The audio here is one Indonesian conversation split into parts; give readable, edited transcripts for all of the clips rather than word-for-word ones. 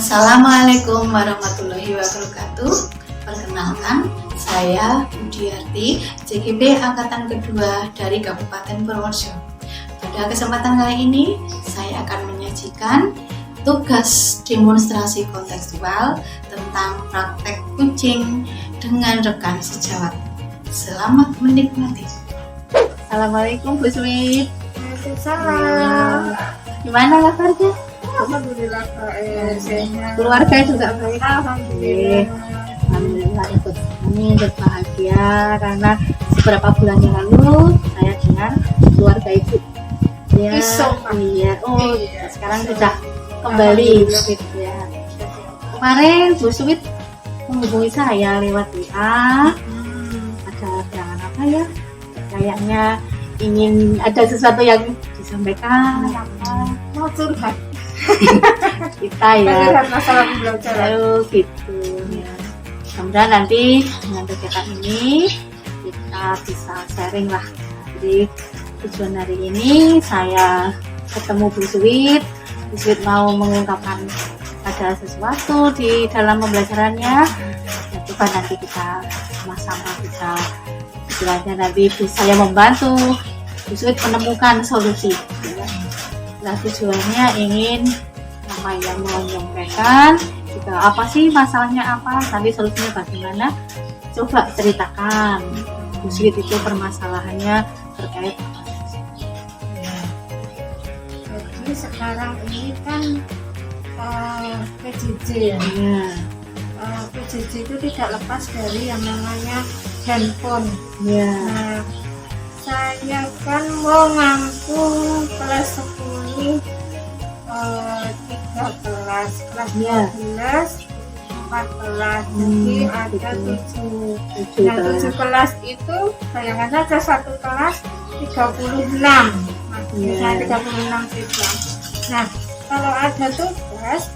Assalamualaikum warahmatullahi wabarakatuh. Perkenalkan, saya Budiarti, JGP Angkatan Kedua dari Kabupaten Purworejo. Pada kesempatan kali ini, saya akan menyajikan tugas demonstrasi kontekstual tentang praktek kucing dengan rekan sejawat. Selamat menikmati. Assalamualaikum Bu Sweet. Waalaikumsalam. Gimana kabarnya? Alhamdulillah sehat. Keluarga juga baik. Alhamdulillah. Alhamdulillah ikut kami berbahagia karena beberapa bulan yang lalu saya dengan keluarga ibu. Ya, iya. Oh, iya. Sekarang sudah kembali. Ya. Kemarin Bu Sweet menghubungi saya lewat WA. Ada undangan apa ya? Kayaknya ingin ada sesuatu yang disampaikan. Mau curhat. Kita ya. Curhat masalah pembelajaran. Lalu gitu. Ya. Mudah-mudahan nanti dengan kegiatan ini kita bisa sharing lah. Jadi tujuan hari ini saya ketemu Bu Sweet. Bu Sweet mau mengungkapkan ada sesuatu di dalam pembelajarannya. Ya, coba nanti kita sama-sama bisa istilahnya nanti saya membantu Bu Sweet menemukan solusi. Ya. Nah, tujuannya ingin yang menyampaikan juga apa sih masalahnya apa, nanti solusinya bagaimana, coba ceritakan Bu Sweet itu permasalahannya terkait apa. Jadi sekarang ini kan PJJ ya. PJJ itu tidak lepas dari yang namanya handphone. Ya. Nah, saya kan mau ngampung kelas 10 3 kelas 12, 14, jadi ada 7. Nah, 7 kelas itu bayangan saja satu kelas 36, misalnya 36 siswa. Nah, kalau ada tugas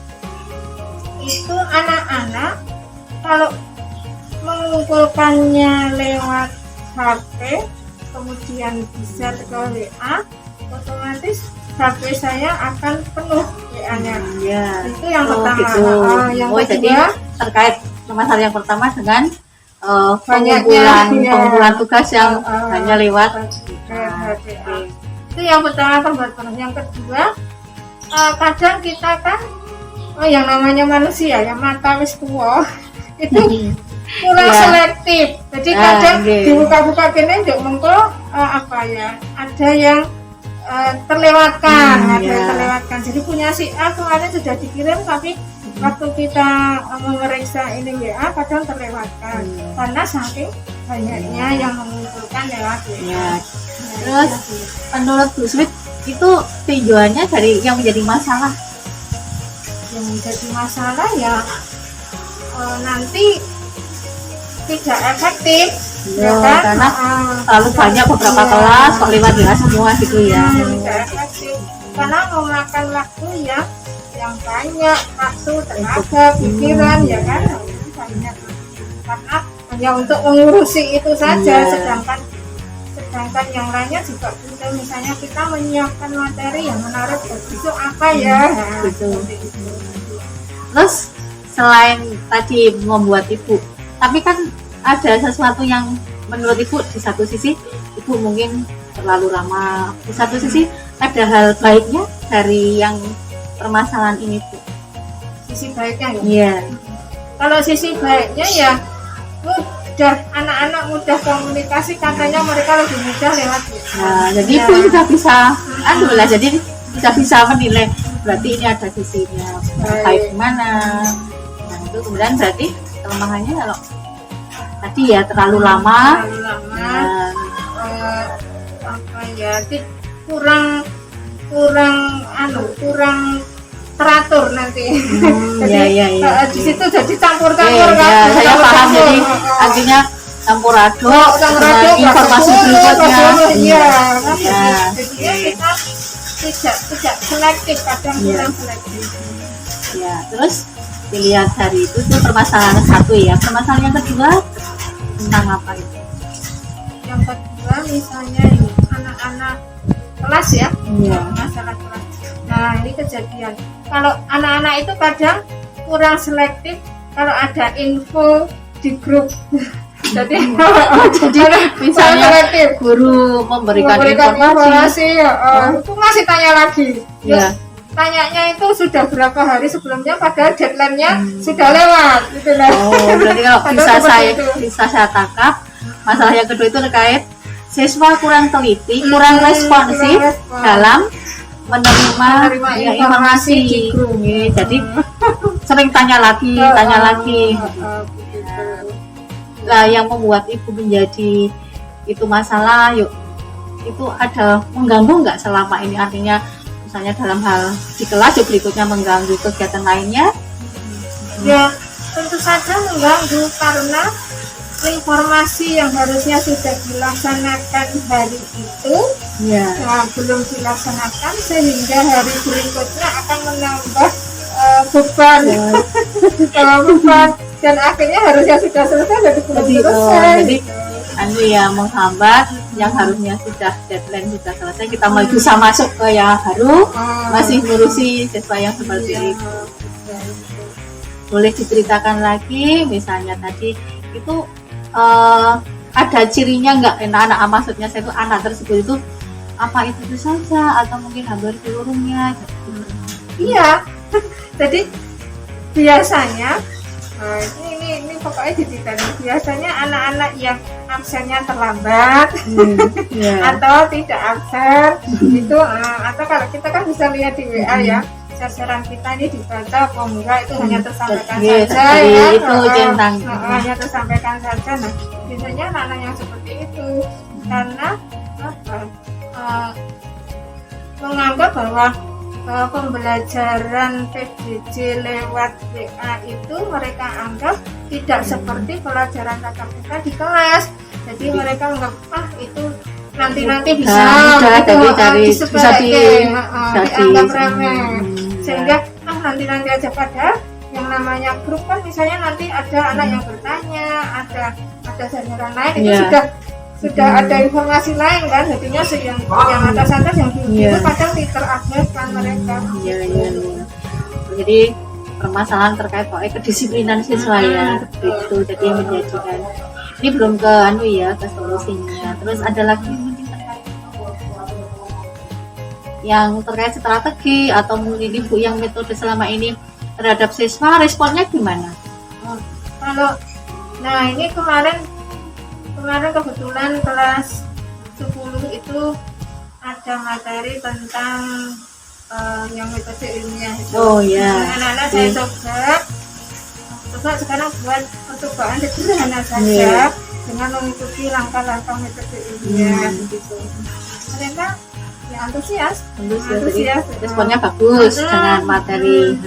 itu anak-anak kalau mengumpulkannya lewat HP kemudian bisa ke WA, otomatis HP saya akan penuh WA-nya. Ya. Itu yang pertama. Gitu. Yang kedua, jadi terkait masalah yang pertama dengan banyaknya pengumpulan tugas yang hanya lewat WA. Itu yang pertama kan buat penuh. Yang kedua, kadang kita kan yang namanya manusia, yang mata wis tua itu kurang selektif. Jadi kadang dibuka-buka gini nduk mengko ada yang terlewatkan, terlewatkan. Jadi punya si A kemarin sudah dikirim tapi waktu kita memeriksa ini WA kadang terlewatkan karena saking banyaknya yang mengumpulkan lewat WA. Terus menurut Bu Sweet itu tujuannya dari yang menjadi masalah? Yang menjadi masalah ya nanti tidak efektif. Ya, kan? Karena terlalu banyak beberapa kelas kok lewat WA semua gitu ya. Tidak efektif karena memakan waktu yang banyak, waktu, tenaga, pikiran ya kan banyak karena hanya untuk mengurusi itu saja. Sedangkan yang lainnya juga bisa, misalnya kita menyiapkan materi yang menarik besok apa ya. Terus selain tadi membuat ibu, tapi kan ada sesuatu yang menurut ibu di satu sisi ibu mungkin terlalu lama, di satu sisi ada hal baiknya dari yang permasalahan ini Bu. Sisi baiknya ya? Iya. Kalau sisi baiknya ya mudah, anak-anak mudah komunikasi, katanya mereka lebih mudah lewat. Nah, jadi ibu sudah bisa jadi sudah bisa menilai berarti ini ada sisinya baik gimana. Nah, itu kemudian berarti kelemahannya kalau tadi ya terlalu lama. Kurang teratur nanti. Di situ jadi campur-campur kan. Saya paham, jadi artinya campur aduk dengan informasi berikutnya. Jadi kita tidak selektif, kadang kurang selektif. Ya, terus dilihat dari itu tuh permasalahan satu ya. Permasalahan yang kedua tentang apa itu? Yang kedua misalnya ini anak-anak kelas ya, masalah kelas. Nah, ini kejadian kalau anak-anak itu kadang kurang selektif kalau ada info di grup. Jadi misalnya selektif. guru memberikan informasi, itu masih tanya lagi. ya. Tanyanya itu sudah berapa hari sebelumnya, padahal deadline-nya sudah lewat gitu lah. Oh, berarti kalau Padahal bisa saya tangkap, masalah yang kedua itu terkait siswa kurang teliti, kurang responsif dalam menerima ya, informasi di grup. Ya, jadi sering tanya lagi. Lah yang membuat ibu menjadi itu masalah, yuk itu ada mengganggu nggak selama ini, artinya misalnya dalam hal di kelas yuk berikutnya mengganggu kegiatan lainnya? Ya tentu saja mengganggu, karena informasi yang harusnya sudah dilaksanakan hari itu belum dilaksanakan, sehingga hari berikutnya akan menambah beban dan akhirnya harusnya sudah selesai jadi belum selesai. Jadi ya menghambat yang harusnya sudah deadline sudah selesai, kita bisa masuk ke yang baru masih ngurusi siswa yang seperti itu. Boleh diceritakan lagi misalnya tadi itu ada cirinya nggak, anak maksudnya saya itu anak tersebut itu apa itu saja atau mungkin hampir seluruhnya? Iya. Jadi biasanya ini pokoknya didetailin. Biasanya anak-anak yang absennya terlambat atau tidak absen itu atau kalau kita kan bisa lihat di WA ya, sasaran kita ini dibaca apa enggak itu hanya tersampaikan saja ya, itu hanya tersampaikan saja. Nah biasanya anak-anak yang seperti itu karena menganggap bahwa pembelajaran PJJ lewat WA itu mereka anggap tidak seperti pelajaran tatap muka di kelas. Jadi mereka anggap itu nanti bisa dianggap remeh, sehingga nanti aja, padahal yang namanya grup kan misalnya nanti ada anak yang bertanya, ada sasaran lain itu sudah ada informasi lain kan, jadinya yang atas yang itu kadang terabaikan mereka. Jadi permasalahan terkait kedisiplinan siswa ya, itu jadi yang menjadikan ini belum ke ke solusinya. Terus ada lagi mungkin terkait yang terkait strategi atau mungkin ibu yang metode selama ini terhadap siswa responnya gimana? Ini kemarin kebetulan kelas 10 itu ada materi tentang yang metode ilmiah itu. Anak-anak saya coba sekarang buat percobaan sederhana saja dengan mengikuti langkah-langkah metode ilmiah begitu. Mereka ya antusias. Responnya bagus dengan materi.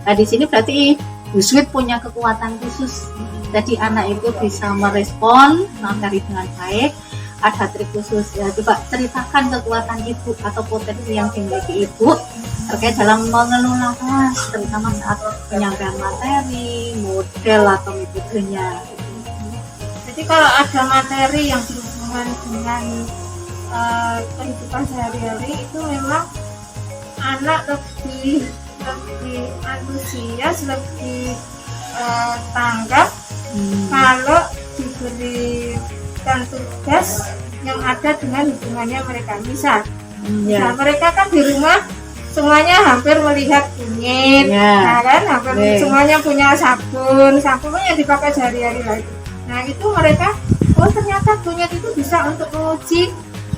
Nah di sini berarti Bu Sweet punya kekuatan khusus. Jadi anak itu bisa merespon materi dengan baik. Ada trik khusus ya. Coba ceritakan kekuatan ibu atau potensi yang dimiliki ibu terkait dalam mengelola kelas, terutama saat penyampaian materi, model atau metodenya. Jadi kalau ada materi yang berhubungan dengan kehidupan sehari-hari itu memang anak lebih antusias, lebih tanggap kalau diberikan tugas yang ada dengan hubungannya mereka. Misal mereka kan di rumah semuanya hampir melihat kunyit, hampir semuanya punya sabun yang dipakai sehari-hari lagi. Nah itu mereka, ternyata kunyit itu bisa untuk menguji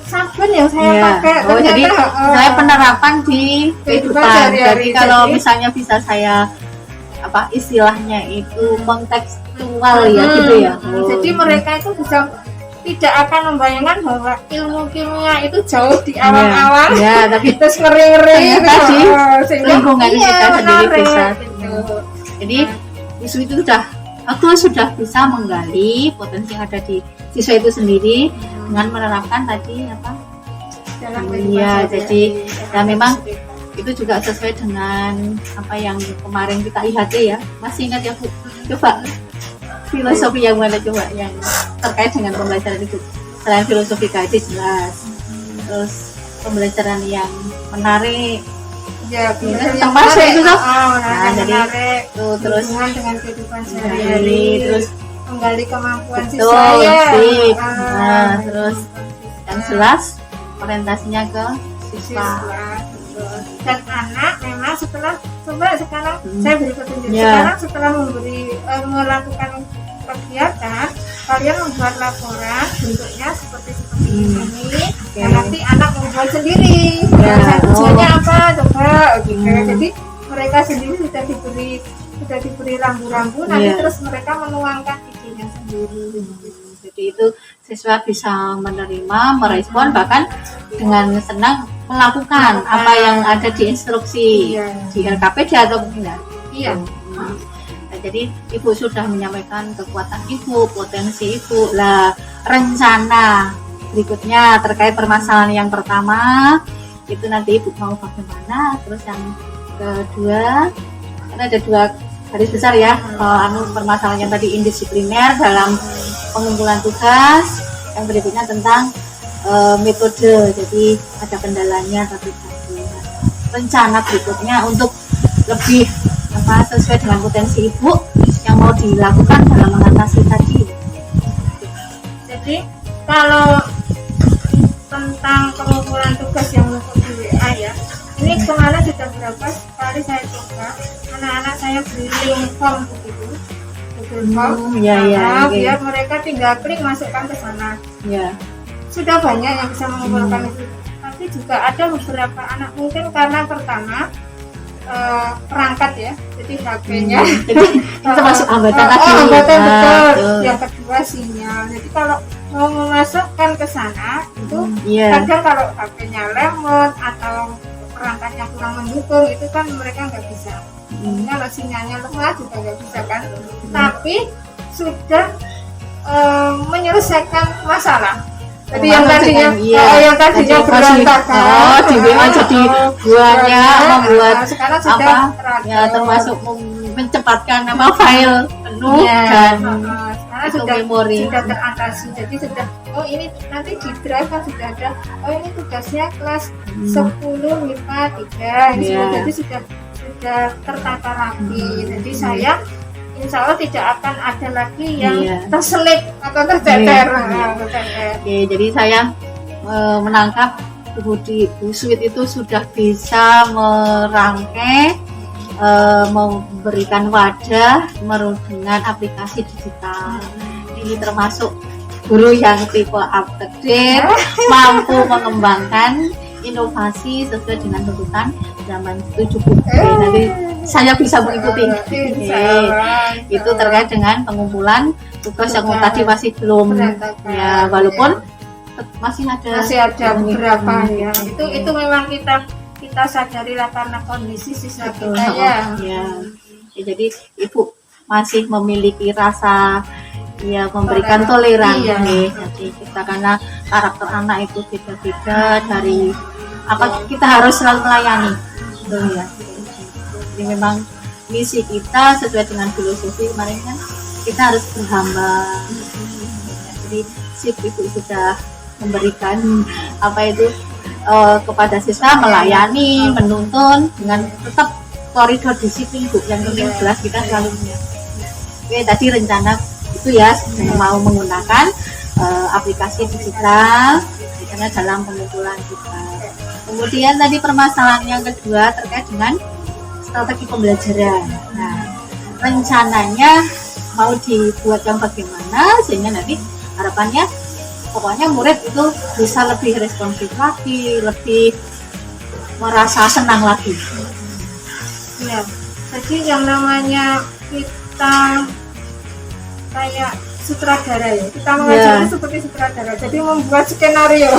sabun yang saya pakai. Jadi saya penerapan di kehidupan. Jadi kalau misalnya bisa saya istilahnya itu kontekstual gitu ya. Jadi mereka itu bisa tidak akan membayangkan bahwa ilmu kimia itu jauh di awal-awal, tapi terus ngeri-ngeri tadi lingkungan kita sendiri bisa. Jadi isu itu sudah bisa menggali potensi yang ada di siswa itu sendiri dengan menerapkan tadi jadi memang itu juga sesuai dengan apa yang kemarin kita IHT ya. Masih ingat ya Bu? Coba filosofi yang mana coba yang terkait dengan pembelajaran itu. Selain filosofi KIT jelas, terus pembelajaran yang menarik Ya, biar yang termasuk menarik. itu tuh. Nah, Jadi menarik tuh terus hubungan dengan kehidupan jadi sehari-hari, terus menggali kemampuan si betul saya. sip. Ah, Nah, terus yang jelas orientasinya ke siswa. betul. Dan anak memang setelah coba sekarang saya beri petunjuk. Ya. Sekarang setelah melakukan kegiatan, kalian membuat laporan bentuknya seperti ini. Dan nanti anak membuat sendiri. Ya. Tujuannya apa? Coba gitu. Jadi mereka sendiri sudah diberi rambu-rambu. Nanti Ya. terus mereka menuangkan idenya sendiri. Jadi itu siswa bisa menerima, merespon, bahkan dengan senang melakukan apa yang ada di instruksi Iya. di LKPD atau tidak. Iya. Nah, jadi ibu sudah menyampaikan kekuatan ibu, potensi ibu. Lah, rencana berikutnya terkait permasalahan yang pertama itu nanti ibu mau bagaimana. Terus yang kedua, karena ada 2 garis besar ya, permasalahan yang tadi indisipliner dalam pengumpulan tugas, yang berikutnya tentang metode. Jadi ada kendalanya tapi rencana berikutnya untuk lebih sesuai dengan potensi ibu yang mau dilakukan dalam mengatasi tadi. Jadi kalau tentang pengumpulan tugas yang untuk di WA ya, ini kemarin sudah berapa kali saya coba, anak-anak saya beri link form begitu, Google Form, Ya, nah, oke. biar mereka tinggal klik masukkan ke sana. Ya. Sudah banyak yang bisa mengumpulkan itu, tapi juga ada beberapa anak mungkin karena pertama perangkat ya, jadi HP-nya Jadi itu termasuk hambatan tadi. hambatan Nah, betul. betul. Yang kedua sinyal. Jadi kalau mau memasukkan ke sana itu Iya. kadang kalau HP-nya lemot atau perangkatnya kurang mendukung itu kan mereka nggak bisa. Kalau sinyalnya lemah juga nggak bisa kan. Tapi sudah menyelesaikan masalah. Jadi yang tadinya yang tadinya berantakan, di WA jadi buahnya membuat sekarang sudah ya termasuk mencepatkan file penuh dan sekarang itu sudah memori. sudah teratasi. Jadi sudah ini nanti di drive kan sudah ada ini tugasnya kelas 10 MIPA 3 ini Iya. jadi sudah tertata rapi. Jadi saya insya Allah tidak akan ada lagi yang terselip atau tercecer. Oke, jadi saya menangkap Bu Sweet itu sudah bisa merangkai, memberikan wadah dengan aplikasi digital. Ini termasuk guru yang tipe up-to-date, mampu mengembangkan inovasi sesuai dengan tuntutan zaman itu cukup. Nanti saya bisa mengikuti. Itu terkait dengan pengumpulan tugas yang tadi masih belum ya, walaupun masih ada beberapa ya. Itu memang kita sadarilah karena kondisi siswa kita ya. Jadi ibu masih memiliki rasa ya memberikan toleransi. Jadi kita karena karakter anak itu beda-beda, dari apa kita harus selalu melayani. Ya. Jadi memang misi kita sesuai dengan filosofi kemarin kan kita harus berhamba. Jadi ibu sudah memberikan kepada siswa, melayani, menuntun dengan tetap koridor disiplin Bu yang penting jelas kita selalu punya. Oke, tadi rencana itu ya mau menggunakan aplikasi digital karena dalam pengumpulan kita. Kemudian tadi permasalahan yang kedua terkait dengan strategi pembelajaran. Nah, rencananya mau dibuat yang bagaimana sehingga nanti harapannya pokoknya murid itu bisa lebih responsif lagi, lebih merasa senang lagi. Ya, jadi yang namanya kita kayak sutradara ya, kita mengajar itu seperti sutradara, jadi membuat skenario.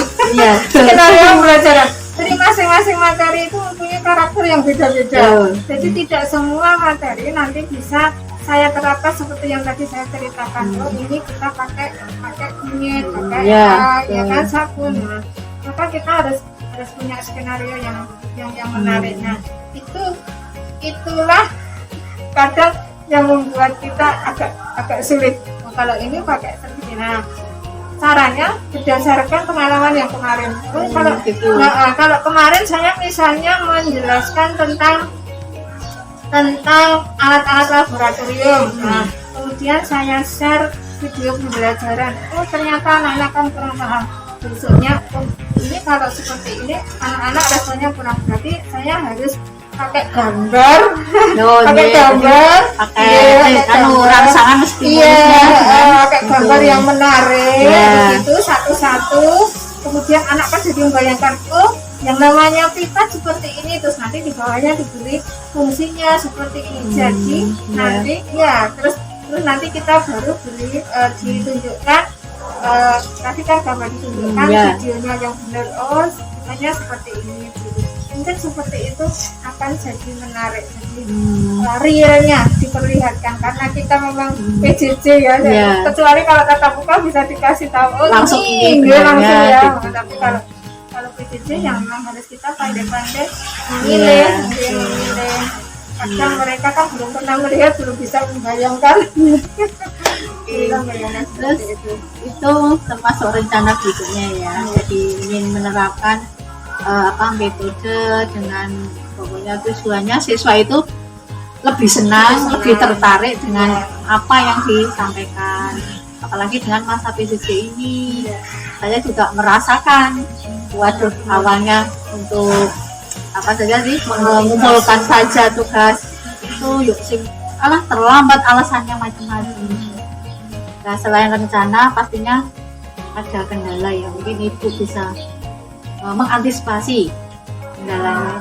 Skenario pembelajaran. Jadi masing-masing materi itu mempunyai karakter yang beda-beda. Jadi tidak semua materi nanti bisa saya terapkan seperti yang tadi saya ceritakan. Ini kita pakai kunyit, pakai ya kan sabun. Nah, maka kita harus punya skenario yang menarik. Nah, itulah kadang yang membuat kita agak sulit. Kalau ini pakai seperti nah caranya berdasarkan pengalaman yang kemarin. Kalau gitu. kalau kemarin saya misalnya menjelaskan tentang alat-alat laboratorium. Nah, kemudian saya share video pembelajaran. Oh, ternyata anak-anak kan kurang paham. Besoknya, oh, ini kalau seperti ini anak-anak rasanya kurang, berarti saya harus pakai gambar, pakai gambar, rangsangan mesti pakai gambar yang menarik, begitu satu-satu. Kemudian anak kan jadi membayangkan, oh, yang namanya pipa seperti ini, terus nanti di bawahnya diberi fungsinya seperti ini. Jadi nanti terus nanti kita baru beri ditunjukkan, tadi kan gambar ditunjukkan videonya yang benar, oh hanya seperti ini. Mungkin seperti itu akan jadi menarik, jadi realnya diperlihatkan, karena kita memang PJJ ya. Kecuali kalau tatap muka bisa dikasih tahu, oh langsung ini langsung ya. Tapi kalau PJJ yang memang harus kita pandai-pandai memilih. Kadang mereka kan belum pernah melihat, belum bisa membayangkan. Terus itu termasuk rencana berikutnya ya. Jadi ingin menerapkan metode dengan pokoknya tujuannya siswa itu lebih senang, lebih tertarik dengan apa yang disampaikan. Apalagi dengan masa PJJ ini, saya juga merasakan, waduh, awalnya untuk apa saja sih, mengumpulkan saja tugas itu terlambat, alasannya macam-macam. Nah, selain rencana pastinya ada kendala ya, mungkin ibu bisa mengantisipasi kendalanya.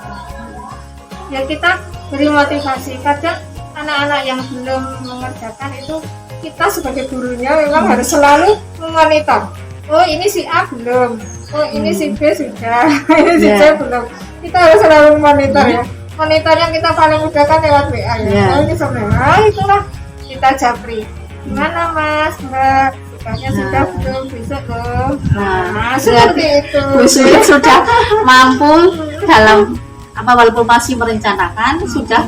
Ya, kita beri motivasi. Kadang anak-anak yang belum mengerjakan itu, kita sebagai gurunya memang harus selalu memonitor. Oh, ini si A belum, oh ini si B sudah, ini si C belum. Kita harus selalu memonitor ya. Monitornya kita paling mudah kan lewat WA ya. Oh, ini sebenarnya itulah kita japri. Gimana Mas, Mbak? Tugasnya sudah belum, besok loh. Nah, seperti itu. Bu Sulit sudah mampu dalam walaupun masih merencanakan, sudah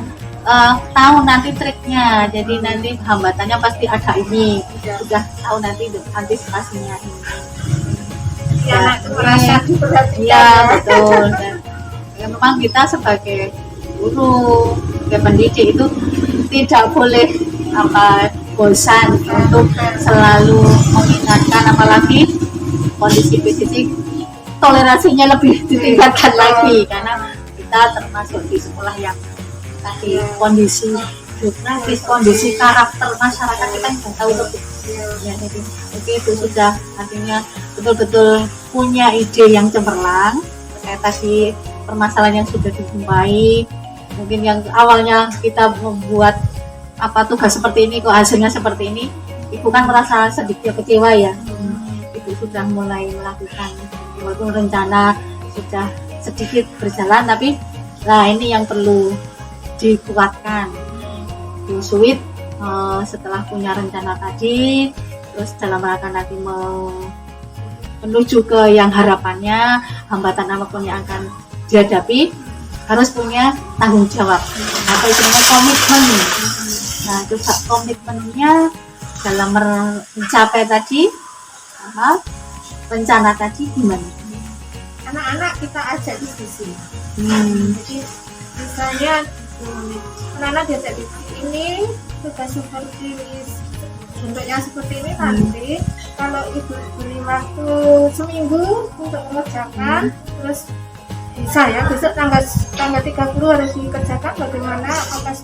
tahu nanti triknya. Jadi nanti hambatannya pasti ada ini. Sudah tahu nanti antisipasinya ini. Ya, merasa diperhatikan. Iya, betul. Dan ya, memang kita sebagai guru, sebagai pendidik itu tidak boleh bosan untuk selalu mengingatkan, apalagi kondisi PJJ toleransinya lebih ditingkatkan lagi, karena kita termasuk di sekolah yang tadi kondisi geografis, kondisi karakter masyarakat kita nggak tahu lebih. Ya, jadi itu sudah artinya betul-betul punya ide yang cemerlang terkait tadi permasalahan yang sudah dijumpai. Mungkin yang awalnya kita membuat tugas seperti ini, kok hasilnya seperti ini, ibu kan merasa sedikit kecewa ya. Ibu sudah mulai melakukan, walaupun rencana sudah sedikit berjalan, tapi ini yang perlu dikuatkan. Bu Suwit setelah punya rencana tadi, terus dalam rangka nanti menuju ke yang harapannya, hambatan apapun yang akan dihadapi, harus punya tanggung jawab atau istilahnya komitmen. Nah, coba komitmennya dalam mencapai tadi rencana tadi gimana? Anak-anak kita ajak diskusi. Jadi misalnya anak-anak diajak diskusi, ini tugas seperti bentuknya seperti ini, nanti kalau ibu beri waktu seminggu untuk mengerjakan, terus bisa ya besok tanggal 30 harus dikerjakan, bagaimana, apakah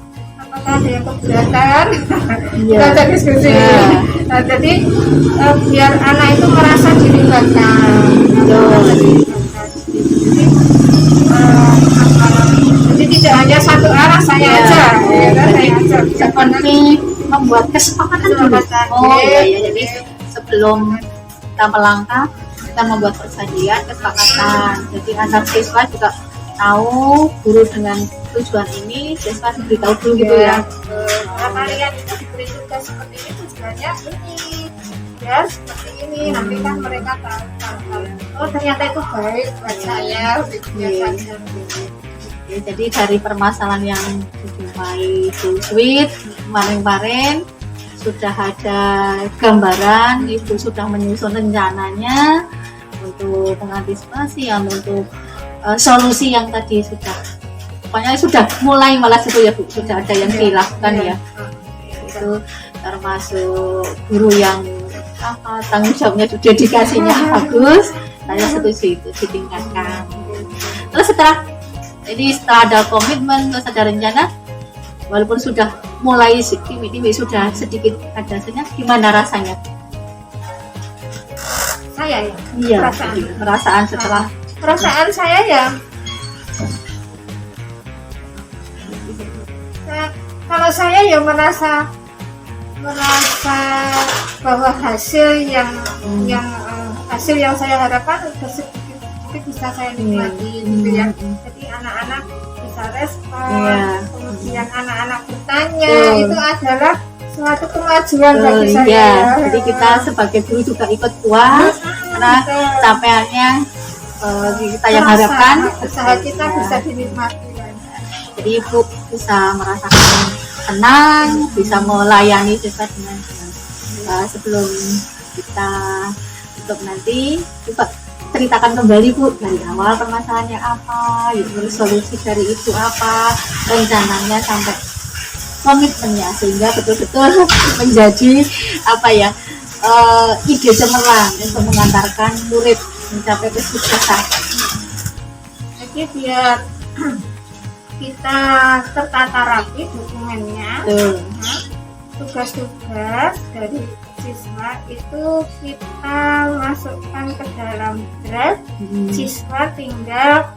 ada yang keberatan? Kita ajak diskusi. Nah, jadi biar anak itu merasa dilibatkan. Jadi tidak hanya satu arah saya aja. Seperti membuat kesepakatan dulu. Jadi sebelum kita melangkah, kita membuat perjanjian, kesepakatan. Jadi anak siswa juga tahu guru dengan tujuan ini, siswa diberitahu dulu gitu ya. Kalian itu diberi tugas seperti ini, tujuannya ini, ya seperti ini. Nanti kan mereka tahu. Oh, ternyata itu baik buat saya. Jadi dari permasalahan yang dijumpai Bu Suwit kemarin-kemarin sudah ada gambaran, Ibu sudah menyusun rencananya untuk mengantisipasi yang untuk solusi yang tadi sudah, pokoknya sudah mulai malah itu ya Bu, sudah ada yang dilakukan ya. Itu termasuk guru yang tanggung jawabnya sudah dedikasinya bagus, saya setuju itu ditingkatkan. Terus setelah ada komitmen, terus ada rencana, walaupun sudah mulai timik-timik, sudah sedikit ada hasilnya, gimana rasanya? Saya ya, Iya, perasaan setelah perasaan saya ya, kalau saya ya merasa bahwa hasil yang hasil yang saya harapkan sedikit bisa saya nikmati gitu ya. Jadi anak-anak bisa respon, kemudian anak-anak bertanya, itu adalah suatu kemajuan bagi saya. Jadi kita sebagai guru juga ikut puas karena capaiannya kita yang harapkan usaha kita bisa dinikmati. Jadi Ibu bisa merasakan tenang, bisa melayani siswa dengan sebelum kita tutup nanti, coba ceritakan kembali Bu dari awal permasalahannya apa, solusi dari itu apa, rencananya sampai komitmennya, sehingga betul-betul menjadi ide cemerlang untuk mengantarkan murid mencapai kesuksesan. Jadi biar kita tertata rapi dokumennya, tugas-tugas dari siswa itu kita masukkan ke dalam draft, siswa tinggal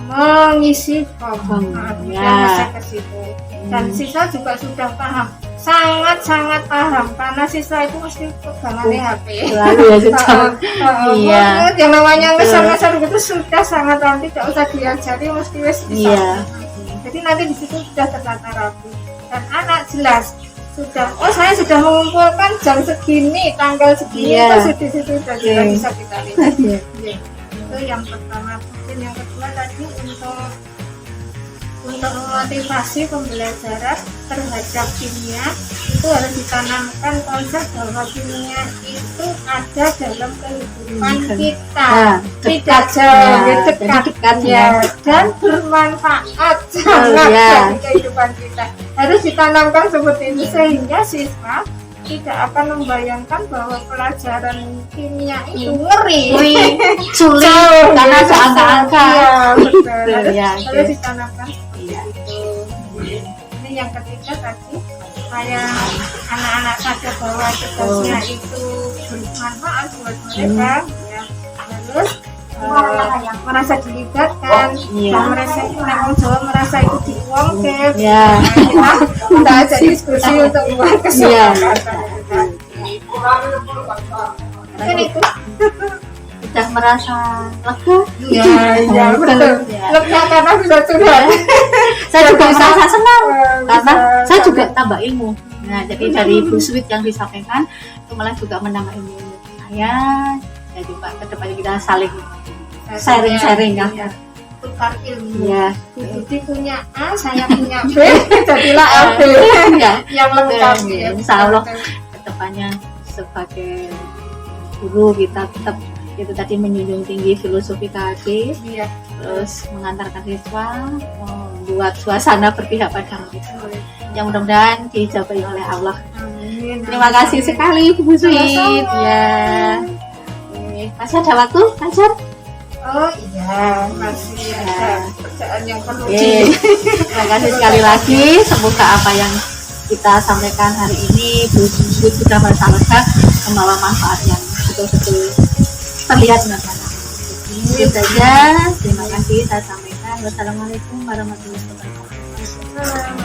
mengisi form, masuk ke situ. Dan siswa juga sudah paham, sangat paham, karena siswa itu mesti pegangan HP. Lalu ya yang namanya ngeser-ngeser gitu sudah sangat nanti tidak usah diajari, mesti bisa. Jadi nanti di situ sudah tertata rapi dan anak jelas sudah, saya sudah mengumpulkan jam segini, tanggal segini, itu di situ sudah bisa kita lihat. Itu yang pertama. Mungkin yang kedua tadi untuk memotivasi pembelajaran terhadap kimia, itu harus ditanamkan konsep bahwa kimia itu ada dalam kehidupan kita, tidak jauh, dekat dan bermanfaat sangat bagi kehidupan kita. Harus ditanamkan seperti itu sehingga siswa tidak akan membayangkan bahwa pelajaran kimia itu ngeri, sulit karena angka-angka. Harus ditanamkan. Ini yang ketiga tadi, saya anak-anak sadar bahwa tugasnya itu bermanfaat buat mereka, terus merasa dilibatkan, dan merasa tanggung jawab, merasa itu diuangkan. Kita ajak diskusi untuk membuat kesepakatan. Kan itu sudah merasa lega? Iya, betul. Lega karena bisa curhat. Saya juga merasa senang karena saya juga tambah ilmu. Nah, jadi dari Bu Sweet yang disampaikan itu malah juga menambah ilmu saya. Jadi Pak, kedepannya kita saling sharing ya. Tukar ilmu. Ya. Bu Tuti punya A, saya punya B, jadilah AB yang lengkap. Insya Allah kedepannya sebagai guru kita tetap itu tadi menjunjung tinggi filosofi tadi, terus mengantarkan siswa, membuat suasana berpihak pada mereka. Yang mudah-mudahan dijabai oleh Allah. Amin. Terima kasih sekali Bu Sweet. Ya. Masih ada waktu, Ajar? Oh iya, masih ada kerjaan yang perlu. Terima kasih sekali lagi. Semoga apa yang kita sampaikan hari ini Bu Sweet sudah merasa lega, membawa manfaat yang betul-betul terlihat nyata. Itu saja. Terima kasih saya sampaikan. Wassalamualaikum warahmatullahi wabarakatuh.